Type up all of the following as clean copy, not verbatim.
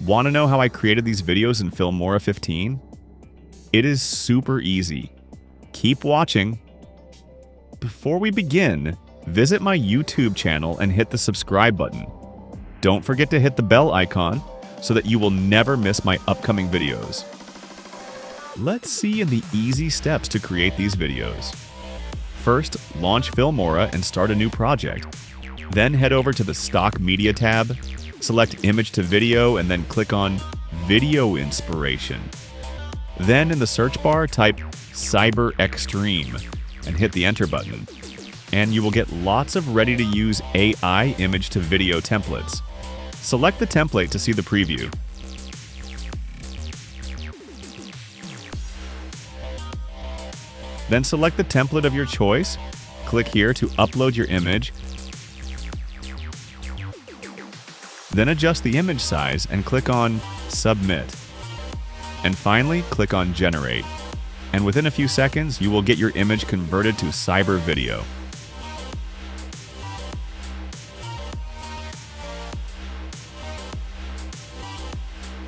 Want to know how I created these videos in Filmora 15? It is super easy. Keep watching. Before we begin, visit my YouTube channel and hit the subscribe button. Don't forget to hit the bell icon so that you will never miss my upcoming videos. Let's see the easy steps to create these videos. First, launch Filmora and start a new project. Then head over to the Stock Media tab, select Image to Video, and then click on Video Inspiration. Then in the search bar, type Cyber Extreme and hit the Enter button. And you will get lots of ready-to-use AI image to video templates. Select the template to see the preview. Then select the template of your choice, click here to upload your image, then adjust the image size and click on Submit. And finally, click on Generate. And within a few seconds, you will get your image converted to Cyber Video.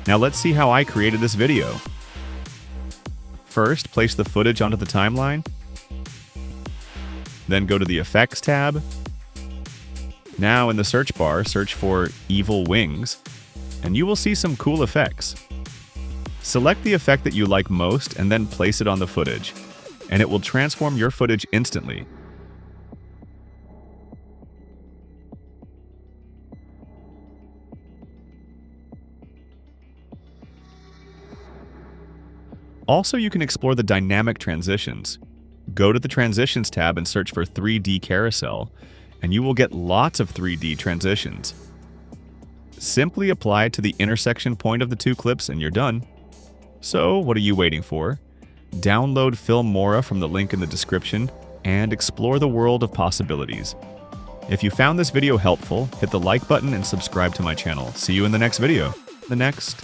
Now let's see how I created this video. First, place the footage onto the timeline. Then go to the Effects tab. Now in the search bar, search for Evil Wings, and you will see some cool effects. Select the effect that you like most and then place it on the footage, and it will transform your footage instantly. Also, you can explore the dynamic transitions. Go to the Transitions tab and search for 3D Carousel, and you will get lots of 3D transitions. Simply apply it to the intersection point of the two clips and you're done. So, what are you waiting for? Download Filmora from the link in the description and explore the world of possibilities. If you found this video helpful, hit the like button and subscribe to my channel. See you in the next video. The next.